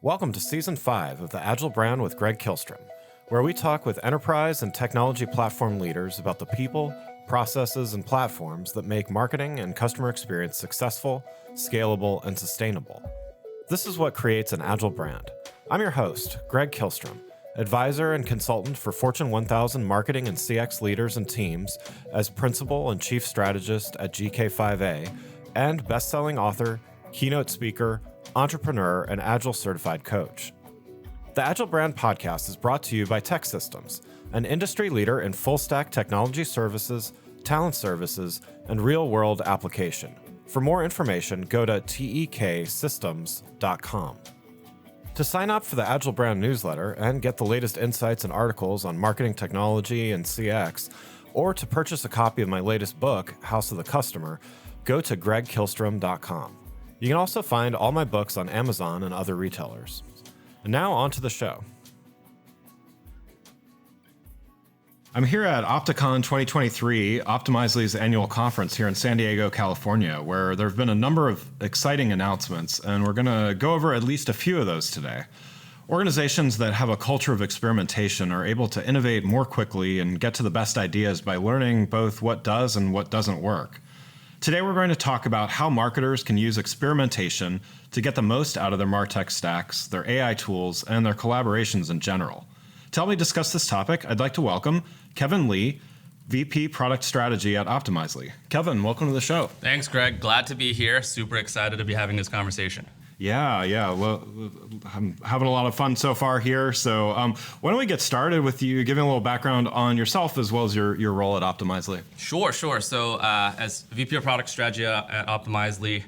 Welcome to Season 5 of the Agile Brand with Greg Kihlstrom, where we talk with enterprise and technology platform leaders about the people, processes, and platforms that make marketing and customer experience successful, scalable, and sustainable. This is what creates an Agile brand. I'm your host, Greg Kihlstrom, advisor and consultant for Fortune 1000 marketing and CX leaders and teams as principal and chief strategist at GK5A, and best-selling author, keynote speaker, entrepreneur, and Agile certified coach. The Agile Brand podcast is brought to you by TEKsystems, an industry leader in full-stack technology services, talent services, and real-world application. For more information, go to teksystems.com. To sign up for the Agile Brand newsletter and get the latest insights and articles on marketing technology and CX, or to purchase a copy of my latest book, House of the Customer, go to gregkihlstrom.com. You can also find all my books on Amazon and other retailers. And now on to the show. I'm here at Opticon 2023, Optimizely's annual conference here in San Diego, California, where there have been a number of exciting announcements, and we're going to go over at least a few of those today. Organizations that have a culture of experimentation are able to innovate more quickly and get to the best ideas by learning both what does and what doesn't work. Today, we're going to talk about how marketers can use experimentation to get the most out of their MarTech stacks, their AI tools, and their collaborations in general. To help me discuss this topic, I'd like to welcome Kevin Lee, VP Product Strategy at Optimizely. Kevin, welcome to the show. Thanks, Greg. Glad to be here. Super excited to be having this conversation. Yeah. Well, I'm having a lot of fun so far here. So why don't we get started with you giving a little background on yourself as well as your role at Optimizely? Sure. So as VP of Product Strategy at Optimizely,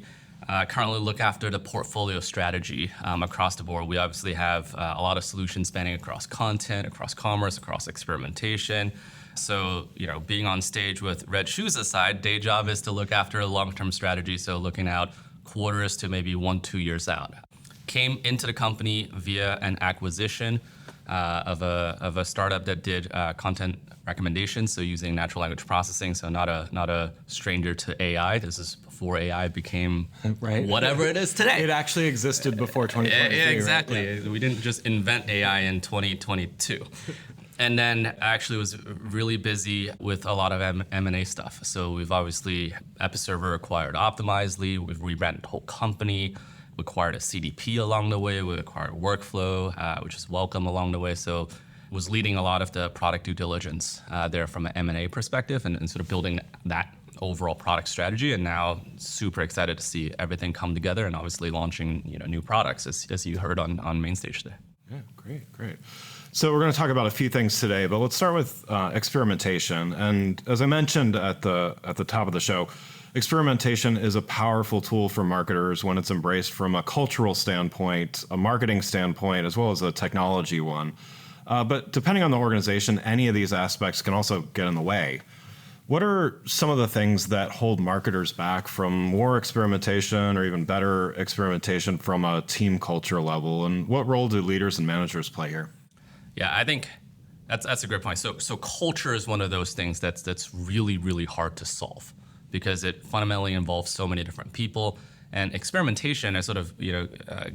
currently look after the portfolio strategy across the board. We obviously have a lot of solutions spanning across content, across commerce, across experimentation. So, being on stage with red shoes aside, day job is to look after a long-term strategy. So looking out quarters to maybe 1-2 years out. Came into the company via an acquisition of a startup that did content recommendations, so using natural language processing. So not a stranger to AI. This is before AI became whatever it is today. It actually existed before 2023. Yeah, exactly. Right? Yeah. We didn't just invent AI in 2022. And then I actually was really busy with a lot of M&A stuff. So we've obviously, Episerver acquired Optimizely, we've rebranded the whole company, we acquired a CDP along the way, we acquired Workflow, which is Welcome along the way. So was leading a lot of the product due diligence there from an M&A perspective and sort of building that overall product strategy. And now super excited to see everything come together and obviously launching new products as you heard on main stage today. Yeah, great. So we're going to talk about a few things today, but let's start with experimentation. And as I mentioned at the top of the show, experimentation is a powerful tool for marketers when it's embraced from a cultural standpoint, a marketing standpoint, as well as a technology one. But depending on the organization, any of these aspects can also get in the way. What are some of the things that hold marketers back from more experimentation or even better experimentation from a team culture level? And what role do leaders and managers play here? Yeah, I think that's a great point. So culture is one of those things that's really, really hard to solve because it fundamentally involves so many different people. And experimentation, I sort of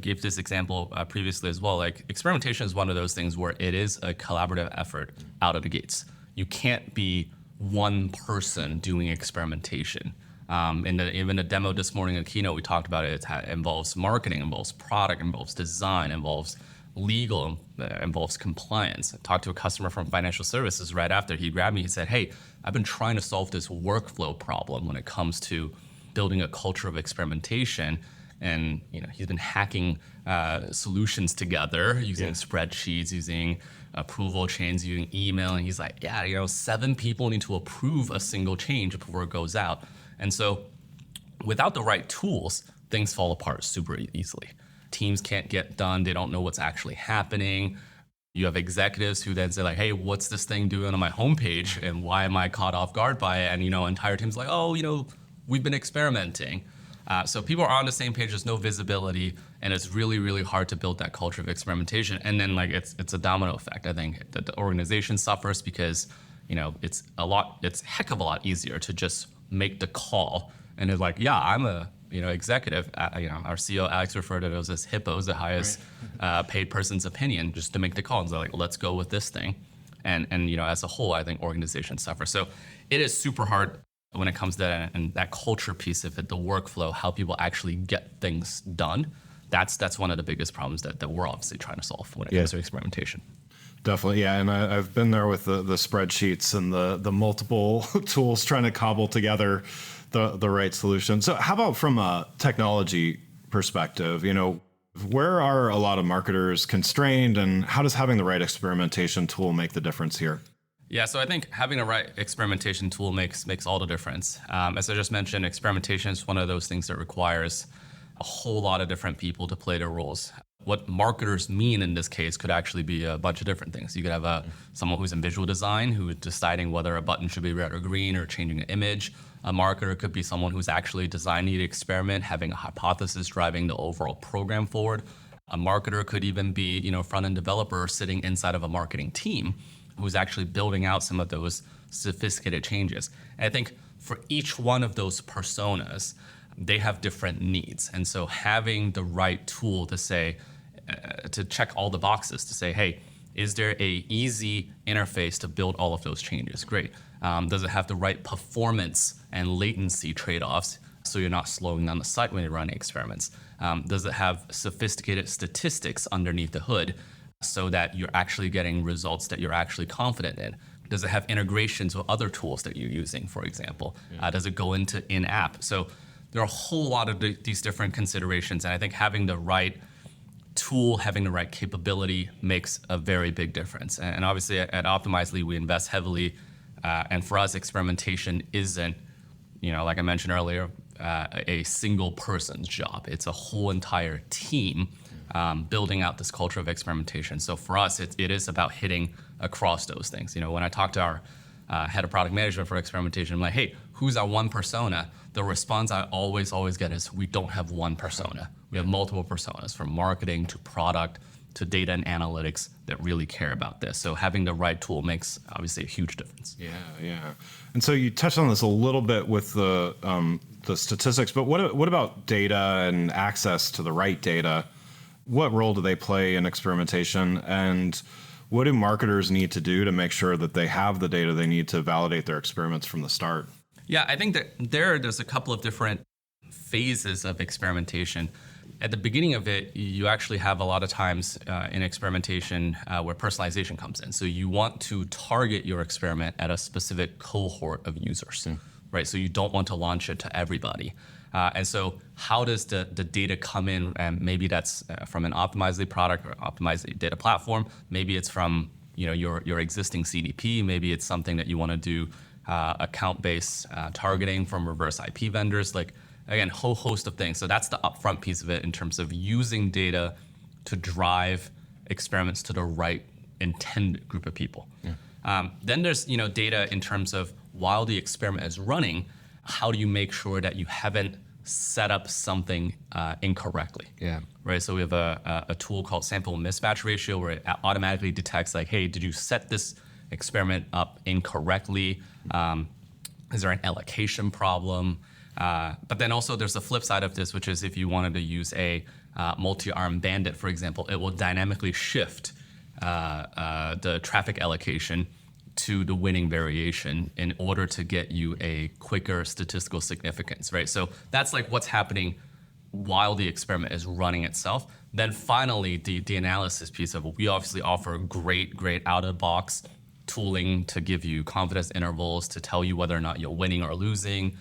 gave this example previously as well. Like experimentation is one of those things where it is a collaborative effort out of the gates. You can't be one person doing experimentation. Even the demo this morning in the keynote, we talked about it. It involves marketing, involves product, involves design, involves legal, involves compliance. I talked to a customer from financial services right after. He grabbed me, he said, hey, I've been trying to solve this workflow problem when it comes to building a culture of experimentation. And he's been hacking solutions together using spreadsheets, using approval chains, using email. And he's like, 7 people need to approve a single change before it goes out. And so without the right tools, things fall apart super easily. Teams can't get done. They don't know what's actually happening. You have executives who then say like, hey, what's this thing doing on my homepage? And why am I caught off guard by it? And, entire team's like, we've been experimenting. So people are on the same page. There's no visibility. And it's really, really hard to build that culture of experimentation. And then it's a domino effect. I think that the organization suffers because, it's a heck of a lot easier to just make the call. And it's like, I'm a executive, our CEO Alex referred to it as HIPPOs, the highest paid person's opinion, just to make the call. And they're like, let's go with this thing. And as a whole, I think organizations suffer. So it is super hard when it comes to that, and that culture piece of it, the workflow, how people actually get things done. That's one of the biggest problems that we're obviously trying to solve when it comes to experimentation. Definitely, yeah, and I've been there with the spreadsheets and the multiple tools trying to cobble together the right solution. So how about from a technology perspective, where are a lot of marketers constrained, and how does having the right experimentation tool make the difference here? Yeah, so I think having the right experimentation tool makes all the difference. As I just mentioned, experimentation is one of those things that requires a whole lot of different people to play their roles. What marketers mean in this case could actually be a bunch of different things. You could have someone who's in visual design who is deciding whether a button should be red or green or changing an image. A marketer could be someone who's actually designing the experiment, having a hypothesis driving the overall program forward. A marketer could even be, front-end developer sitting inside of a marketing team who's actually building out some of those sophisticated changes. And I think for each one of those personas, they have different needs. And so having the right tool to say, to check all the boxes, to say, hey, is there a easy interface to build all of those changes? Great. Does it have the right performance and latency trade-offs so you're not slowing down the site when you're running experiments? Does it have sophisticated statistics underneath the hood so that you're actually getting results that you're actually confident in? Does it have integrations with other tools that you're using, for example? Does it go into in-app? So there are a whole lot of these different considerations, and I think having the right tool, having the right capability makes a very big difference. And obviously at Optimizely, we invest heavily, and for us, experimentation isn't, like I mentioned earlier, a single person's job. It's a whole entire team building out this culture of experimentation. So for us, it is about hitting across those things. When I talk to our head of product management for experimentation, I'm like, hey, who's our one persona? The response I always get is, we don't have one persona. We have multiple personas, from marketing to product to data and analytics, that really care about this. So having the right tool makes obviously a huge difference. Yeah. And so you touched on this a little bit with the statistics, but what about data and access to the right data? What role do they play in experimentation, and what do marketers need to do to make sure that they have the data they need to validate their experiments from the start? Yeah, I think that there's a couple of different phases of experimentation. At the beginning of it, you actually have a lot of times in experimentation where personalization comes in. So you want to target your experiment at a specific cohort of users, right? So you don't want to launch it to everybody. And so how does the data come in? And maybe that's from an Optimizely product or Optimizely data platform. Maybe it's from your existing CDP. Maybe it's something that you want to do account-based targeting from reverse IP vendors. Like, again, whole host of things. So that's the upfront piece of it in terms of using data to drive experiments to the right intended group of people. Then there's data in terms of, while the experiment is running, how do you make sure that you haven't set up something incorrectly? Right. So we have a tool called sample mismatch ratio, where it automatically detects, like, hey, did you set this experiment up incorrectly? Is there an allocation problem? But then also there's the flip side of this, which is if you wanted to use a multi-arm bandit, for example, it will dynamically shift the traffic allocation to the winning variation in order to get you a quicker statistical significance, right? So that's like what's happening while the experiment is running itself. Then finally, the analysis piece of it, we obviously offer great out-of-the-box tooling to give you confidence intervals, to tell you whether or not you're winning or losing.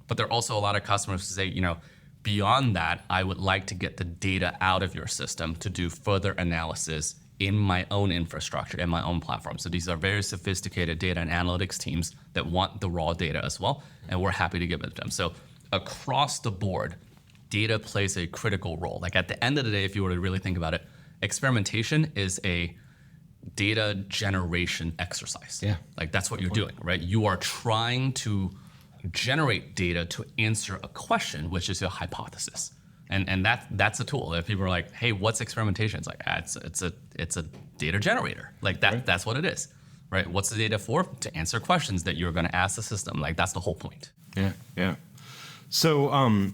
But there are also a lot of customers who say, beyond that, I would like to get the data out of your system to do further analysis in my own infrastructure, in my own platform. So these are very sophisticated data and analytics teams that want the raw data as well, and we're happy to give it to them. So across the board, data plays a critical role. Like, at the end of the day, if you were to really think about it, experimentation is a data generation exercise. Like, that's what you're doing, right? You are trying to generate data to answer a question, which is your hypothesis. And that's a tool. If people are like, hey, what's experimentation? It's like, it's a data generator. Like, that's what it is, right? What's the data for? To answer questions that you're going to ask the system. Like, that's the whole point. Yeah. So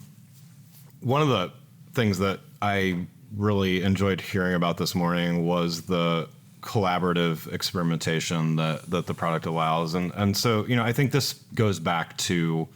One of the things that I really enjoyed hearing about this morning was the collaborative experimentation that the product allows. And so, I think this goes back to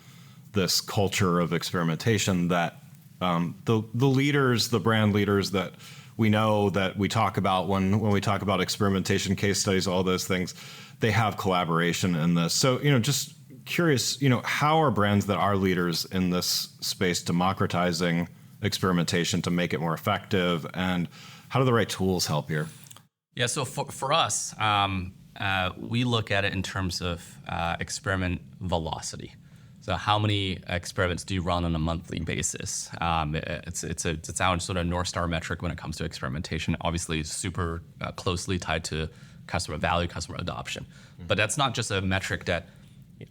this culture of experimentation that the leaders, the brand leaders that we know that we talk about when we talk about experimentation, case studies, all those things, they have collaboration in this. So, just curious, how are brands that are leaders in this space democratizing experimentation to make it more effective, and how do the right tools help here? Yeah, so for us, we look at it in terms of experiment velocity. So how many experiments do you run on a monthly basis? It's our sort of North Star metric when it comes to experimentation. Obviously, it's super closely tied to customer value, customer adoption. But that's not just a metric that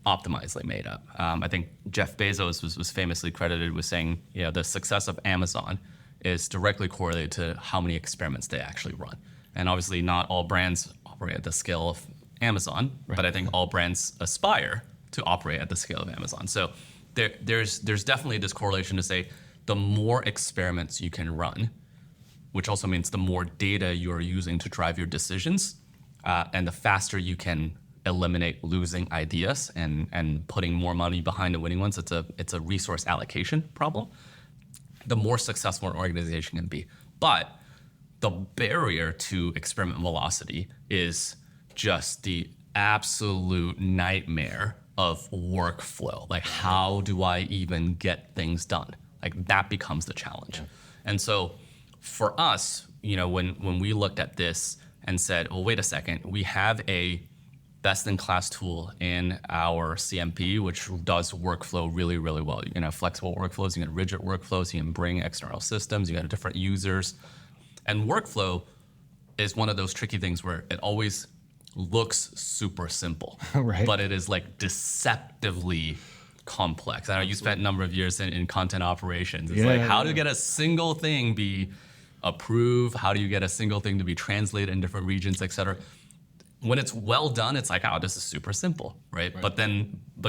Optimizely made up. I think Jeff Bezos was famously credited with saying, the success of Amazon is directly correlated to how many experiments they actually run. And obviously, not all brands operate at the scale of Amazon, but I think all brands aspire to operate at the scale of Amazon. So there's definitely this correlation to say the more experiments you can run, which also means the more data you're using to drive your decisions, and the faster you can eliminate losing ideas and putting more money behind the winning ones. It's a resource allocation problem. The more successful an organization can be. But the barrier to experiment velocity is just the absolute nightmare of workflow. Like, how do I even get things done? Like, that becomes the challenge. Yeah. And so for us, when we looked at this and said, well, wait a second, we have a best-in-class tool in our CMP, which does workflow really, really well. You can have flexible workflows, you can have rigid workflows, you can bring external systems, you can have different users. And workflow is one of those tricky things where it always looks super simple, right, but it is like deceptively complex. I know you spent a number of years in content operations. It's like, how to get a single thing be approved, how do you get a single thing to be translated in different regions, et cetera. When it's well done, it's like, oh, this is super simple, right? But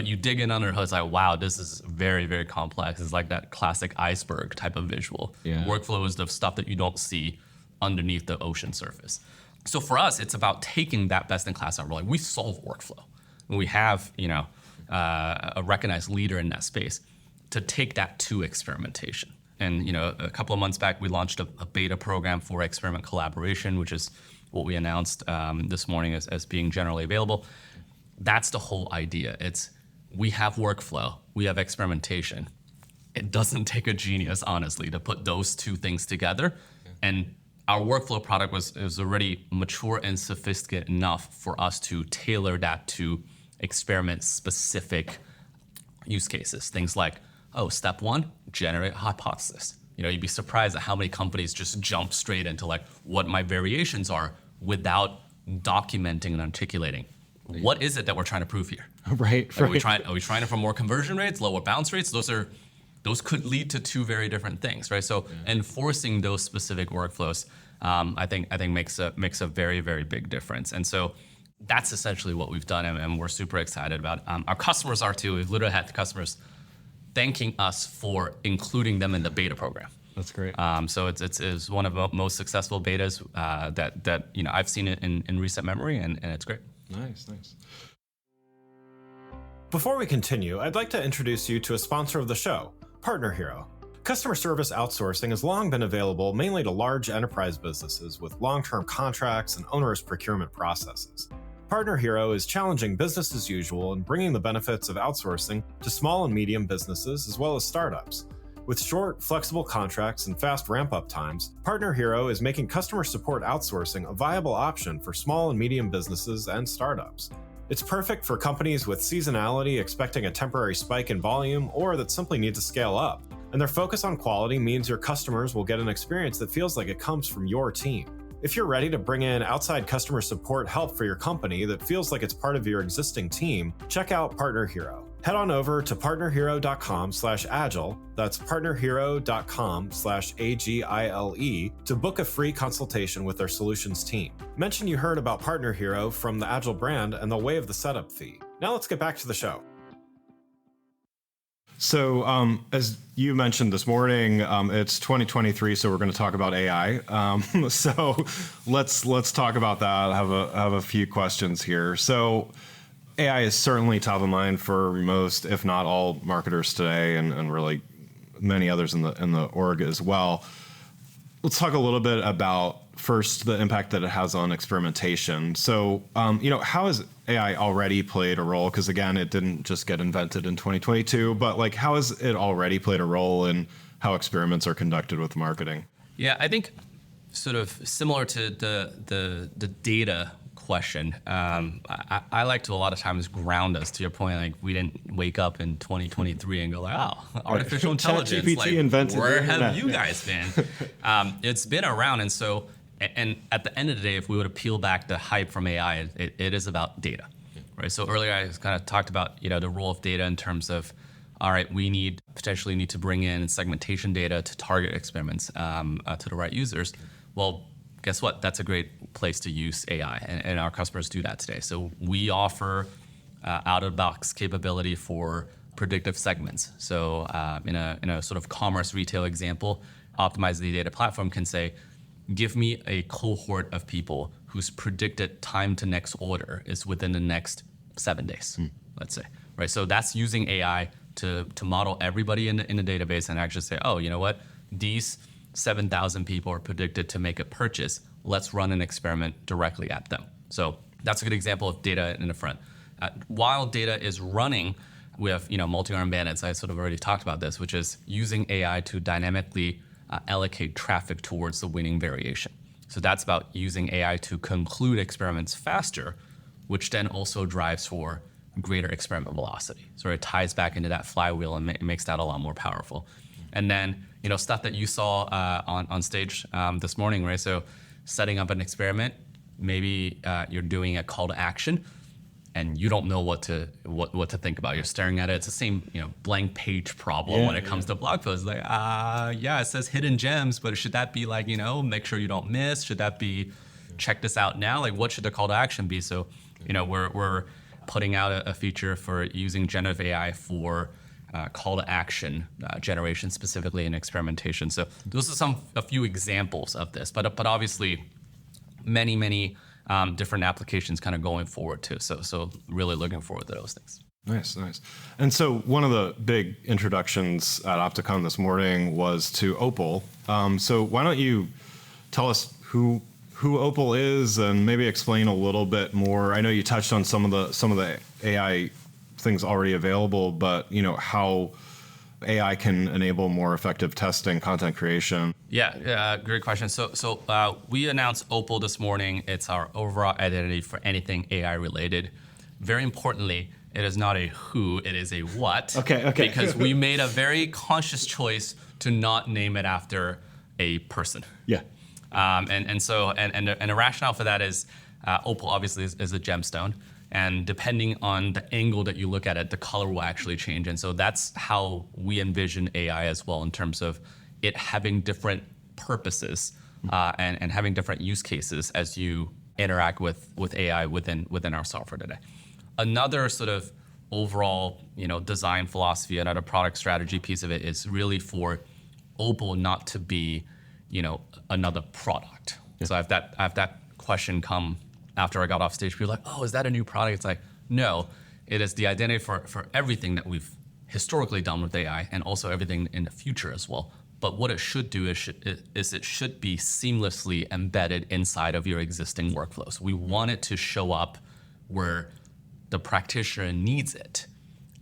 you dig in under the hood, it's like, wow, this is very, very complex. It's like that classic iceberg type of visual. Yeah. Workflow is the stuff that you don't see underneath the ocean surface. So for us, it's about taking that best-in-class and we're like, we solve workflow. And we have, a recognized leader in that space to take that to experimentation. And, a couple of months back, we launched a beta program for experiment collaboration, which is what we announced this morning as being generally available. That's the whole idea. We have workflow, we have experimentation. It doesn't take a genius, honestly, to put those two things together. Yeah. And our workflow product was already mature and sophisticated enough for us to tailor that to experiment-specific use cases. Things like, step one, generate a hypothesis. You'd be surprised at how many companies just jump straight into like what my variations are without documenting and articulating. What is it that we're trying to prove here? Right. Are we trying it for more conversion rates, lower bounce rates? Those could lead to two very different things, right? So enforcing those specific workflows, I think makes a very, very big difference. And so that's essentially what we've done, and we're super excited about it. Our customers are too. We've literally had the customers thanking us for including them in the beta program. That's great. So it's one of the most successful betas that I've seen it in recent memory, and it's great. Nice. Before we continue, I'd like to introduce you to a sponsor of the show, Partner Hero. Customer service outsourcing has long been available mainly to large enterprise businesses with long-term contracts and onerous procurement processes. Partner Hero is challenging business as usual and bringing the benefits of outsourcing to small and medium businesses as well as startups. With short, flexible contracts and fast ramp-up times, Partner Hero is making customer support outsourcing a viable option for small and medium businesses and startups. It's perfect for companies with seasonality expecting a temporary spike in volume or that simply need to scale up. And their focus on quality means your customers will get an experience that feels like it comes from your team. If you're ready to bring in outside customer support help for your company that feels like it's part of your existing team, check out Partner Hero. Head on over to partnerhero.com/agile, that's partnerhero.com/AGILE, to book a free consultation with their solutions team. Mention you heard about Partner Hero from the Agile brand and they'll waive the setup fee. Now let's get back to the show. So, as you mentioned this morning, it's 2023, so we're going to talk about AI. So, let's talk about that. I have a few questions here. So, AI is certainly top of mind for most, if not all, marketers today, and really many others in the org as well. Let's talk a little bit about first the impact that it has on experimentation. So, how has AI already played a role? Because again, it didn't just get invented in 2022, but like, how has it already played a role in how experiments are conducted with marketing? Yeah, I think sort of similar to the data question. I like to a lot of times ground us to your point. Like we didn't wake up in 2023 and go like, oh, artificial intelligence. ChatGPT like, invented where have internet. you guys been? It's been around, and so. And at the end of the day, if we were to peel back the hype from AI, it is about data, right? So earlier I kind of talked about the role of data in terms of, all right, we potentially need to bring in segmentation data to target experiments to the right users. Well, guess what? That's a great place to use AI, and our customers do that today. So we offer out-of-the-box capability for predictive segments. So in a sort of commerce retail example, Optimize the Data platform can say, give me a cohort of people whose predicted time to next order is within the next 7 days, let's say, right? So that's using AI to model everybody in the database and actually say, oh, you know what? These 7,000 people are predicted to make a purchase. Let's run an experiment directly at them. So that's a good example of data in the front. While data is running, we have multi-arm bandits. I sort of already talked about this, which is using AI to dynamically allocate traffic towards the winning variation. So that's about using AI to conclude experiments faster, which then also drives for greater experiment velocity. So it ties back into that flywheel and makes that a lot more powerful. And then stuff that you saw on stage this morning, right? So setting up an experiment, maybe you're doing a call to action, and you don't know what to think about. You're staring at it. It's the same blank page problem when it comes to blog posts. Like, it says hidden gems, but should that be like make sure you don't miss? Should that be check this out now? Like, what should the call to action be? So, we're putting out a feature for using generative AI for call to action generation, specifically in experimentation. So those are a few examples of this, but obviously many different applications kind of going forward too. So really looking forward to those things. Nice. And so one of the big introductions at Opticon this morning was to Opal. So why don't you tell us who Opal is and maybe explain a little bit more. I know you touched on some of the AI things already available, but how AI can enable more effective testing, content creation. Yeah, great question. So we announced Opal this morning. It's our overall identity for anything AI related. Very importantly, it is not a who, it is a what. Okay. Because we made a very conscious choice to not name it after a person. Yeah. And the rationale for that is Opal obviously is a gemstone. And depending on the angle that you look at it, the color will actually change. And so that's how we envision AI as well, in terms of it having different purposes and having different use cases as you interact with AI within our software today. Another sort of overall design philosophy, another product strategy piece of it is really for Opal not to be another product. Yeah. So I have that question come after I got off stage. People are like, oh, is that a new product? It's like, no, it is the identity for everything that we've historically done with AI and also everything in the future as well. But what it should do is it should be seamlessly embedded inside of your existing workflows. We want it to show up where the practitioner needs it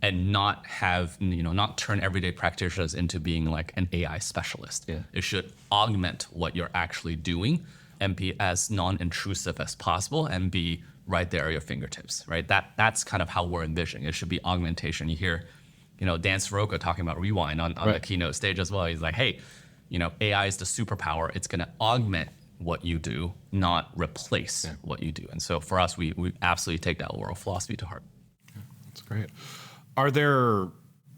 and not not turn everyday practitioners into being like an AI specialist. Yeah. It should augment what you're actually doing and be as non-intrusive as possible and be right there at your fingertips, right? That's kind of how we're envisioning. It should be augmentation. You hear, Dan Soroka talking about Rewind on the keynote stage as well. He's like, hey, AI is the superpower. It's gonna augment what you do, not replace what you do. And so for us, we absolutely take that overall philosophy to heart. Yeah, that's great. Are there,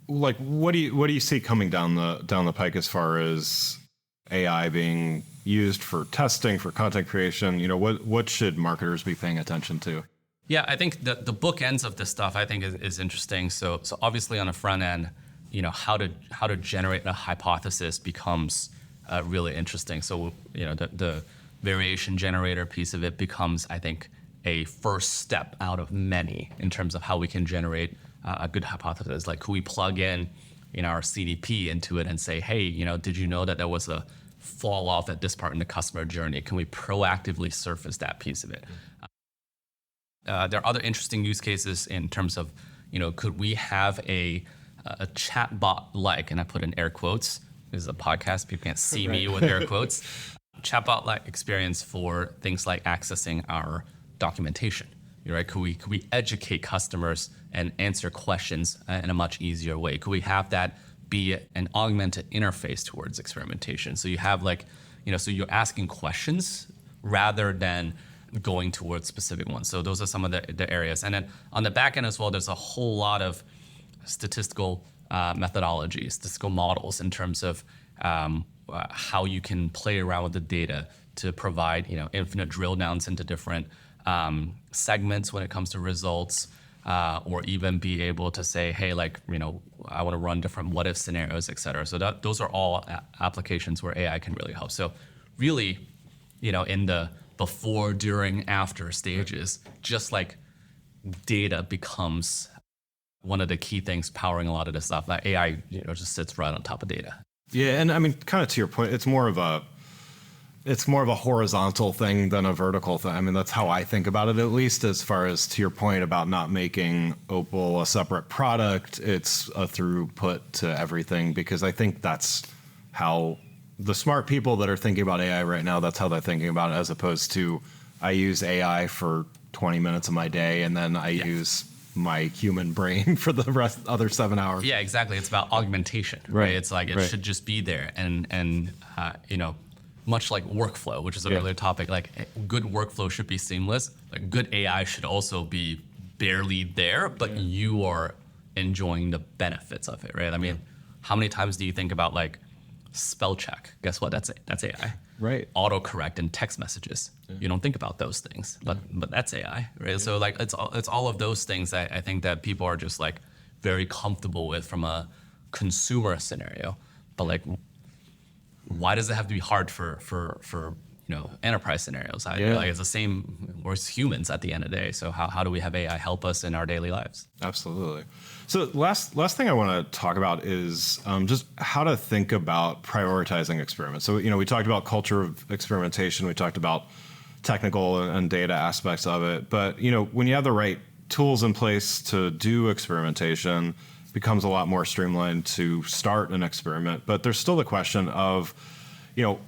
like, what do you see coming down the pike as far as AI being used for testing, for content creation? What should marketers be paying attention to? Yeah, I think the bookends of this stuff I think is interesting. So obviously on the front end, how to generate a hypothesis becomes really interesting. So the variation generator piece of it becomes, I think, a first step out of many in terms of how we can generate a good hypothesis. Like, could we plug in our CDP into it and say, hey, did you know that there was a fall off at this part in the customer journey? Can we proactively surface that piece of it? There are other interesting use cases in terms of, could we have a chatbot-like, and I put in air quotes, this is a podcast, people can't see me with air quotes, chatbot-like experience for things like accessing our documentation, right? Could we educate customers and answer questions in a much easier way? Could we have that be an augmented interface towards experimentation? So you have so you're asking questions rather than going towards specific ones. So those are some of the areas. And then on the back end as well, there's a whole lot of statistical methodologies, statistical models in terms of how you can play around with the data to provide infinite drill downs into different segments when it comes to results, or even be able to say, hey, I want to run different what if scenarios, et cetera. So those are all applications where AI can really help. So really, in the before, during, after stages, just like data becomes one of the key things powering a lot of this stuff. That AI, just sits right on top of data. Yeah, and I mean, kind of to your point, it's more of a horizontal thing than a vertical thing. I mean, that's how I think about it, at least, as far as to your point about not making Opal a separate product. It's a throughput to everything, because I think that's how the smart people that are thinking about AI right now, that's how they're thinking about it, as opposed to I use AI for 20 minutes of my day and then I use my human brain for the other 7 hours. Yeah, exactly. It's about augmentation, right? It's like it should just be there. And much like workflow, which is an earlier topic, like good workflow should be seamless. Like good AI should also be barely there, but you are enjoying the benefits of it, right? I mean, how many times do you think about spell check? Guess what? That's AI. Right. Autocorrect in text messages. You don't think about those things, but that's AI, right? So it's all of those things that I think that people are just very comfortable with from a consumer scenario. But why does it have to be hard for enterprise scenarios? It's the same. We're humans at the end of the day. So how do we have AI help us in our daily lives? Absolutely. So last thing I want to talk about is just how to think about prioritizing experiments. So we talked about culture of experimentation. We talked about technical and data aspects of it. But when you have the right tools in place to do experimentation, becomes a lot more streamlined to start an experiment. But there's still the question of,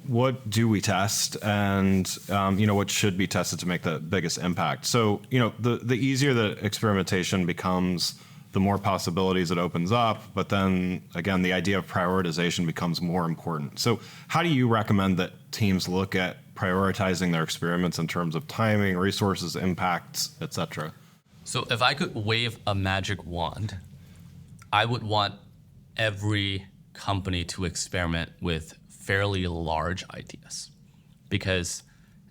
what do we test, and what should be tested to make the biggest impact. So the easier the experimentation becomes, the more possibilities it opens up. But then again, the idea of prioritization becomes more important. So how do you recommend that teams look at prioritizing their experiments in terms of timing, resources, impacts, et cetera? So if I could wave a magic wand, I would want every company to experiment with fairly large ideas, because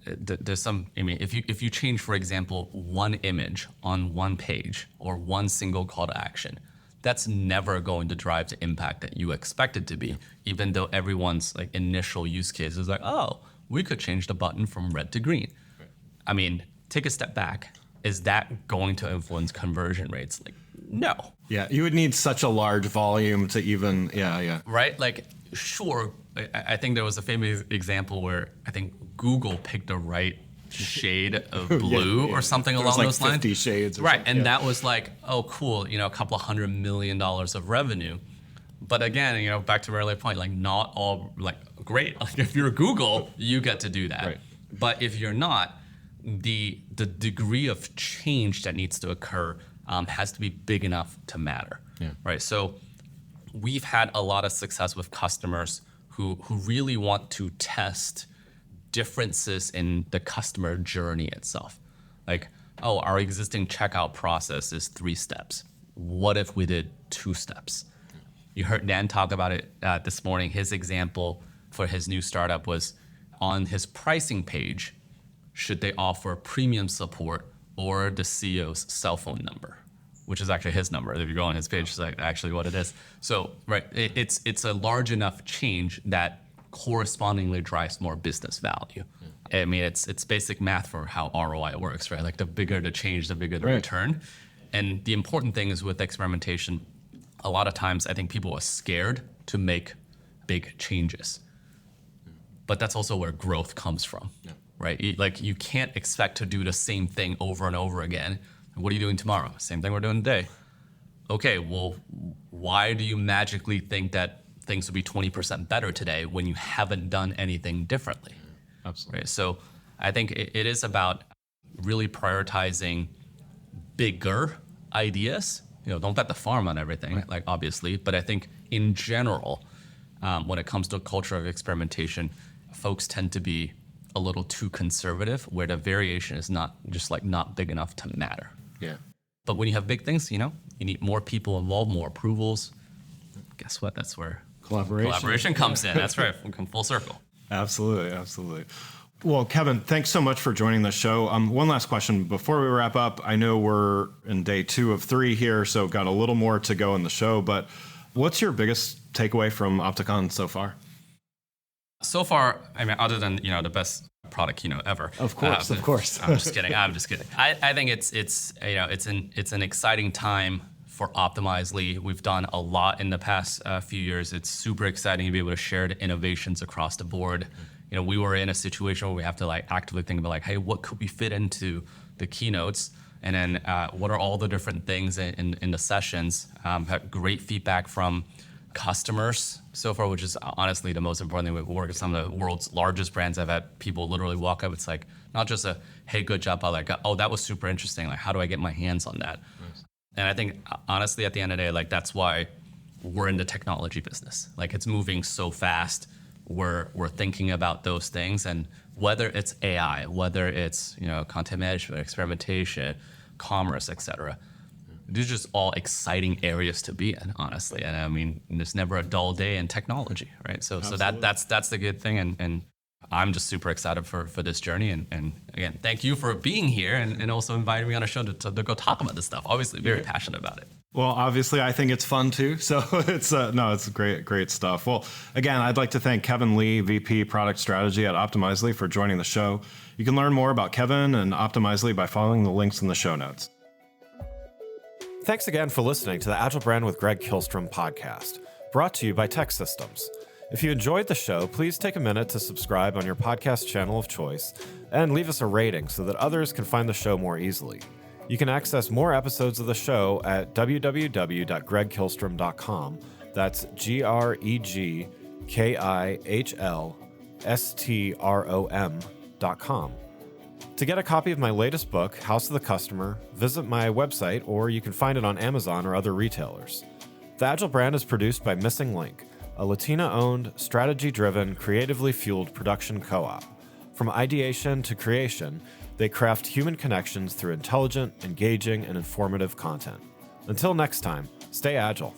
there's some. I mean, if you change, for example, one image on one page or one single call to action, that's never going to drive the impact that you expect it to be. Even though everyone's initial use case is oh, we could change the button from red to green. Right. I mean, take a step back. Is that going to influence conversion rates? No. Yeah, you would need such a large volume to even, Right? Sure, I think there was a famous example where I think Google picked the right shade of blue or something along those lines. 50 shades. Right, and that was oh, cool, a couple of $100 million of revenue. But again, back to my earlier point, not all, great. If you're Google, you get to do that. Right. But if you're not, the degree of change that needs to occur has to be big enough to matter, right? So we've had a lot of success with customers who really want to test differences in the customer journey itself. Our existing checkout process is 3 steps. What if we did 2 steps? You heard Dan talk about it this morning. His example for his new startup was on his pricing page, should they offer premium support or the CEO's cell phone number, which is actually his number. If you go on his page, it's like actually what it is. So, right, it's a large enough change that correspondingly drives more business value. I mean, it's basic math for how ROI works, right? Like the bigger the change, the bigger the return. And the important thing is with experimentation, a lot of times I think people are scared to make big changes. But that's also where growth comes from, right? Like you can't expect to do the same thing over and over again. What are you doing tomorrow? Same thing we're doing today. Okay, well, why do you magically think that things will be 20% better today when you haven't done anything differently? Absolutely. Right? So I think it is about really prioritizing bigger ideas. Don't bet the farm on everything, like obviously, but I think in general, when it comes to culture of experimentation, folks tend to be a little too conservative, where the variation is not big enough to matter. Yeah. But when you have big things, you need more people involved, more approvals. Guess what? That's where collaboration comes in. That's right. We come full circle. Absolutely. Well, Kevin, thanks so much for joining the show. One last question before we wrap up. I know we're in day 2 of 3 here, so got a little more to go in the show, but what's your biggest takeaway from Opticon so far? So far, I mean, other than the best product keynote ever. Of course. I'm just kidding. I think it's an exciting time for Optimizely. We've done a lot in the past few years. It's super exciting to be able to share the innovations across the board. We were in a situation where we have to actively think about hey, what could we fit into the keynotes, and then what are all the different things in the sessions. Had great feedback from customers so far, which is honestly the most important thing. We work with some of the world's largest brands. I've had people literally walk up. It's not just a, hey, good job, but oh, that was super interesting. How do I get my hands on that? Nice. And I think honestly, at the end of the day, that's why we're in the technology business. It's moving so fast. We're thinking about those things, and whether it's AI, whether it's content management, experimentation, commerce, etc. These are just all exciting areas to be in, honestly. And I mean, there's never a dull day in technology, right? So that's the good thing, and I'm just super excited for this journey. And again, thank you for being here and also inviting me on a show to go talk about this stuff. Obviously, very passionate about it. Well, obviously, I think it's fun too. So it's great stuff. Well, again, I'd like to thank Kevin Lee, VP Product Strategy at Optimizely, for joining the show. You can learn more about Kevin and Optimizely by following the links in the show notes. Thanks again for listening to the Agile Brand with Greg Kihlstrom podcast, brought to you by Tech Systems. If you enjoyed the show, please take a minute to subscribe on your podcast channel of choice and leave us a rating so that others can find the show more easily. You can access more episodes of the show at www.gregkihlstrom.com. That's GregKihlstrom.com. To get a copy of my latest book, House of the Customer, visit my website, or you can find it on Amazon or other retailers. The Agile Brand is produced by Missing Link, a Latina-owned, strategy-driven, creatively fueled production co-op. From ideation to creation, they craft human connections through intelligent, engaging, and informative content. Until next time, stay agile.